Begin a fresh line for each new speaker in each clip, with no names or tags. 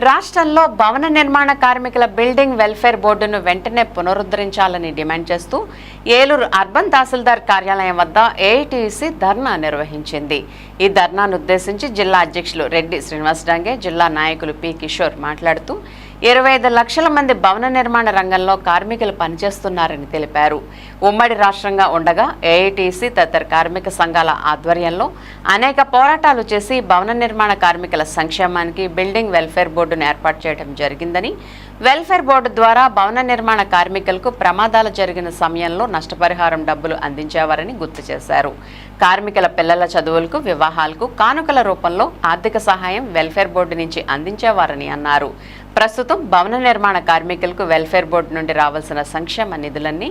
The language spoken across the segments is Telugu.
రాష్ట్రంలో భవన నిర్మాణ కార్మికుల బిల్డింగ్ వెల్ఫేర్ బోర్డును వెంటనే పునరుద్ధరించాలని డిమాండ్ చేస్తూ ఏలూరు అర్బన్ తహసీల్దార్ కార్యాలయం వద్ద ఏఐటీయూసీ ధర్నా నిర్వహించింది. ఈ ధర్నాను ఉద్దేశించి జిల్లా అధ్యక్షులు రెడ్డి శ్రీనివాస్ డాంగే, జిల్లా నాయకులు పి కిషోర్ మాట్లాడుతూ 25 లక్షల మంది భవన నిర్మాణ రంగంలో కార్మికులు పనిచేస్తున్నారని తెలిపారు. ఉమ్మడి రాష్ట్రంగా ఉండగా ఏఐటీసీ తదితర కార్మిక సంఘాల ఆధ్వర్యంలో అనేక పోరాటాలు చేసి భవన నిర్మాణ కార్మికుల సంక్షేమానికి బిల్డింగ్ వెల్ఫేర్ బోర్డును ఏర్పాటు చేయడం జరిగిందని, వెల్ఫేర్ బోర్డు ద్వారా భవన నిర్మాణ కార్మికులకు ప్రమాదాలు జరిగిన సమయంలో నష్టపరిహారం డబ్బులు అందించేవారని గుర్తు చేశారు. కార్మికుల పిల్లల చదువులకు, వివాహాలకు కానుకల రూపంలో ఆర్థిక సహాయం వెల్ఫేర్ బోర్డు నుంచి అందించేవారని అన్నారు. ప్రస్తుతం భవన నిర్మాణ కార్మికులకు వెల్ఫేర్ బోర్డు నుండి రావాల్సిన సంక్షేమ నిధులన్నీ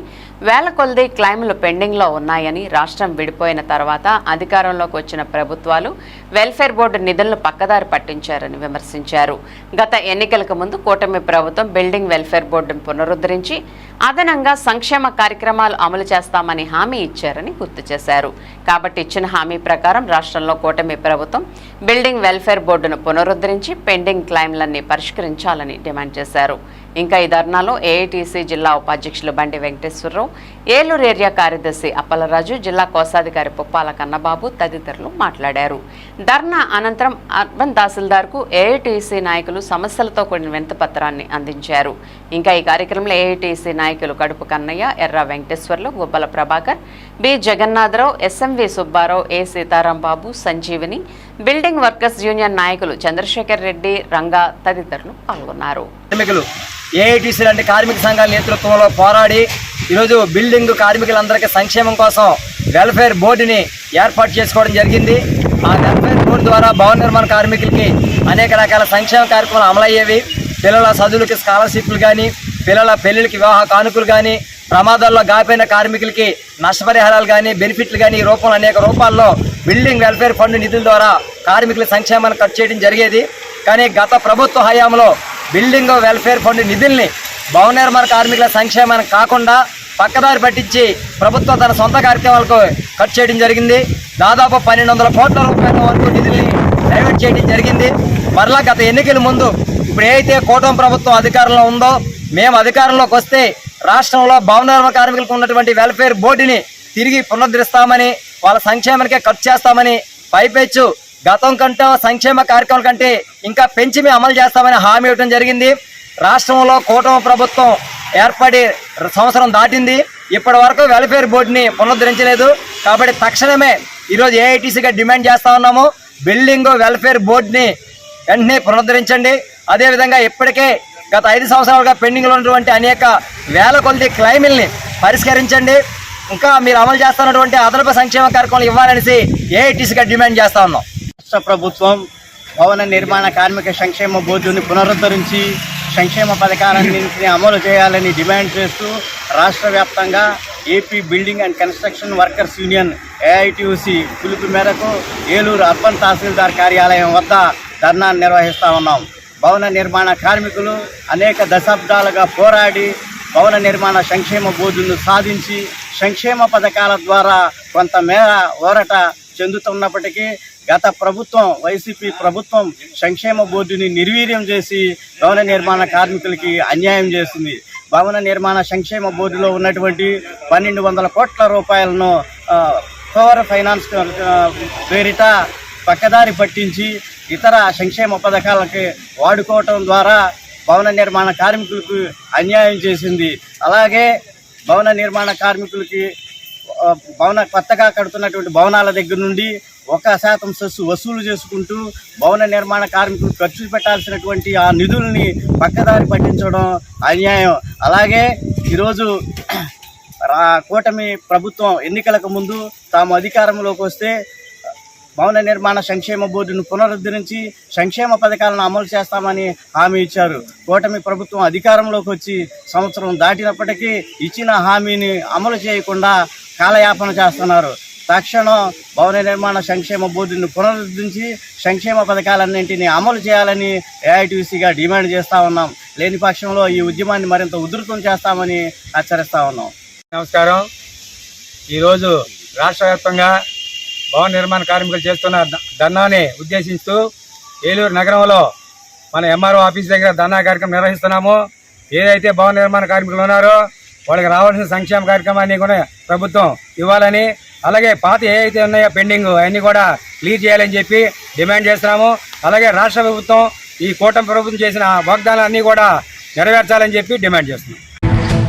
వేల కొలది క్లైములు పెండింగ్లో ఉన్నాయని, రాష్ట్రం విడిపోయిన తర్వాత అధికారంలోకి వచ్చిన ప్రభుత్వాలు వెల్ఫేర్ బోర్డు నిధులను పక్కదారి పట్టించారని విమర్శించారు. గత ఎన్నికలకు ముందు కూటమి ప్రభుత్వం బిల్డింగ్ వెల్ఫేర్ బోర్డును పునరుద్ధరించి అదనంగా సంక్షేమ కార్యక్రమాలు అమలు చేస్తామని హామీ ఇచ్చారని గుర్తు చేశారు. కాబట్టి ఇచ్చిన హామీ ప్రకారం రాష్ట్రంలో కూటమి ప్రభుత్వం బిల్డింగ్ వెల్ఫేర్ బోర్డును పునరుద్ధరించి పెండింగ్ క్లైమ్లన్నీ పరిష్కరించాలని డిమాండ్ చేశారు. ఇంకా ఈ ధర్నాలో ఏఐటీసీ జిల్లా ఉపాధ్యక్షులు బండి వెంకటేశ్వరరావు, ఏలూరు ఏరియా కార్యదర్శి అప్పలరాజు, జిల్లా కోశాధికారి పుప్పాల కన్నబాబు తదితరులు మాట్లాడారు. ధర్నా అనంతరం అర్బన్ తహసీల్దార్కు ఏఐటీసీ నాయకులు సమస్యలతో కూడిన వినతిపత్రాన్ని అందించారు. ఇంకా ఈ కార్యక్రమంలో ఏఐటీసీ నాయకులు కడుపు కన్నయ్య, ఎర్ర వెంకటేశ్వర్లు, గుబ్బల ప్రభాకర్, బి జగన్నాథరావు, ఎస్ఎంవి సుబ్బారావు, ఏ Sitarambabu, Sanjeevini, building workers union నాయకులు చంద్రశేఖర్ రెడ్డి, రంగా తదితరులు పాల్గొన్నారు.
ఏఐటీసీ లాంటి కార్మిక సంఘాల నేతృత్వంలో పోరాడి ఈరోజు బిల్డింగ్ కార్మికులందరికీ సంక్షేమం కోసం వెల్ఫేర్ బోర్డుని ఏర్పాటు చేసుకోవడం జరిగింది. ఆ వెల్ఫేర్ బోర్డు ద్వారా భవన నిర్మాణ కార్మికులకి అనేక రకాల సంక్షేమ కార్యక్రమాలు అమలయ్యేవి. పిల్లల చదువులకి స్కాలర్షిప్లు కానీ, పిల్లల పెళ్లిళ్ళకి వివాహ కానుకలు కానీ, ప్రమాదాల్లో గాయపోయిన కార్మికులకి నష్టపరిహారాలు కానీ, బెనిఫిట్లు కానీ ఈ రూపంలో అనేక రూపాల్లో బిల్డింగ్ వెల్ఫేర్ ఫండ్ నిధుల ద్వారా కార్మికుల సంక్షేమాన్ని ఖర్చు చేయడం జరిగేది. కానీ గత ప్రభుత్వ హయాంలో బిల్డింగ్ వెల్ఫేర్ ఫండ్ నిధుల్ని భవన నిర్మాణ కార్మికుల సంక్షేమానికి కాకుండా పక్కదారి పట్టించి ప్రభుత్వం తన సొంత కార్యక్రమాలకు ఖర్చు చేయడం జరిగింది. దాదాపు 1200 కోట్ల రూపాయల వరకు నిధుల్ని డైవర్ట్ చేయడం జరిగింది. మరలా గత ఎన్నికల ముందు ఇప్పుడు ఏదైతే కూటమి ప్రభుత్వం అధికారంలో ఉందో, మేము అధికారంలోకి వస్తే రాష్ట్రంలో భవన నిర్మాణ కార్మికులకు ఉన్నటువంటి వెల్ఫేర్ బోర్డుని తిరిగి పునరుద్ధరిస్తామని, వాళ్ళ సంక్షేమానికే ఖర్చు చేస్తామని, పైపెచ్చు గతం కంటే సంక్షేమ కార్యక్రమాల కంటే ఇంకా పెంచి మేము అమలు చేస్తామని హామీ ఇవ్వడం జరిగింది. రాష్ట్రంలో కూటమి ప్రభుత్వం ఏర్పడి సంవత్సరం దాటింది, ఇప్పటి వరకు వెల్ఫేర్ బోర్డుని పునరుద్ధరించలేదు. కాబట్టి తక్షణమే ఈరోజు ఏఐటీసీగా డిమాండ్ చేస్తా ఉన్నాము, బిల్డింగ్ వెల్ఫేర్ బోర్డుని వెంటనే పునరుద్ధరించండి. అదేవిధంగా ఇప్పటికే గత 5 సంవత్సరాలుగా పెండింగ్లో ఉన్నటువంటి అనేక వేల కొలది క్లైముల్ని పరిష్కరించండి. ఇంకా మీరు అమలు చేస్తున్నటువంటి అదనపు సంక్షేమ కార్యక్రమాలు ఇవ్వాలనేసి ఏఐటీసీగా డిమాండ్ చేస్తా ఉన్నాం.
రాష్ట్ర ప్రభుత్వం భవన నిర్మాణ కార్మిక సంక్షేమ బోర్డుని పునరుద్ధరించి సంక్షేమ పథకాలన్నింటినీ అమలు చేయాలని డిమాండ్ చేస్తూ రాష్ట్ర వ్యాప్తంగా AP building and construction workers union AITUC పిలుపు మేరకు ఏలూరు అర్బన్ తహసీల్దార్ కార్యాలయం వద్ద ధర్నా నిర్వహిస్తూ ఉన్నాం. భవన నిర్మాణ కార్మికులు అనేక దశాబ్దాలుగా పోరాడి భవన నిర్మాణ సంక్షేమ బోర్డును సాధించి సంక్షేమ పథకాల ద్వారా కొంతమేర ఊరట చెందుతున్నప్పటికీ గత ప్రభుత్వం, వైసీపీ ప్రభుత్వం సంక్షేమ బోర్డుని నిర్వీర్యం చేసి భవన నిర్మాణ కార్మికులకి అన్యాయం చేసింది. భవన నిర్మాణ సంక్షేమ బోర్డులో ఉన్నటువంటి 1200 కోట్ల రూపాయలను పవర్ ఫైనాన్స్ పేరిట పక్కదారి పట్టించి ఇతర సంక్షేమ పథకాలకి వాడుకోవటం ద్వారా భవన నిర్మాణ కార్మికులకు అన్యాయం చేసింది. అలాగే భవన నిర్మాణ కార్మికులకి కొత్తగా కడుతున్నటువంటి భవనాల దగ్గర నుండి 1% సెస్ వసూలు చేసుకుంటూ భవన నిర్మాణ కార్మికులు ఖర్చు పెట్టాల్సినటువంటి ఆ నిధుల్ని పక్కదారి పట్టించడం అన్యాయం. అలాగే ఈరోజు కూటమి ప్రభుత్వం ఎన్నికలకు ముందు తాము అధికారంలోకి వస్తే భవన నిర్మాణ సంక్షేమ బోర్డును పునరుద్ధరించి సంక్షేమ పథకాలను అమలు చేస్తామని హామీ ఇచ్చారు. కూటమి ప్రభుత్వం అధికారంలోకి వచ్చి సంవత్సరం దాటినప్పటికీ ఇచ్చిన హామీని అమలు చేయకుండా కాలయాపన చేస్తున్నారు. తక్షణం భవన నిర్మాణ సంక్షేమ బోర్డును పునరుద్ధరించి సంక్షేమ పథకాలన్నింటినీ అమలు చేయాలని ఏఐటీయూసీగా డిమాండ్ చేస్తూ ఉన్నాం. లేని పక్షంలో ఈ ఉద్యమాన్ని మరింత ఉధృతం చేస్తామని హెచ్చరిస్తూ ఉన్నాం.
నమస్కారం. ఈరోజు రాష్ట్ర వ్యాప్తంగా భవన నిర్మాణ కార్మికులు చేస్తున్న ధర్నాని ఉద్దేశిస్తూ ఏలూరు నగరంలో మన ఎంఆర్ఓ ఆఫీస్ దగ్గర ధర్నా కార్యక్రమం నిర్వహిస్తున్నాము. ఏదైతే భవన నిర్మాణ కార్మికులు ఉన్నారో వాళ్ళకి రావాల్సిన సంక్షేమ కార్యక్రమాన్ని కూడా ప్రభుత్వం ఇవ్వాలని, అలాగే పాత ఏవైతే ఉన్నాయో పెండింగ్ అవన్నీ కూడా క్లియర్ చేయాలని చెప్పి డిమాండ్ చేస్తున్నాము. అలాగే రాష్ట్ర ప్రభుత్వం ఈ కూటమి ప్రభుత్వం చేసిన వాగ్దానాలన్నీ కూడా నెరవేర్చాలని చెప్పి డిమాండ్ చేస్తున్నాం.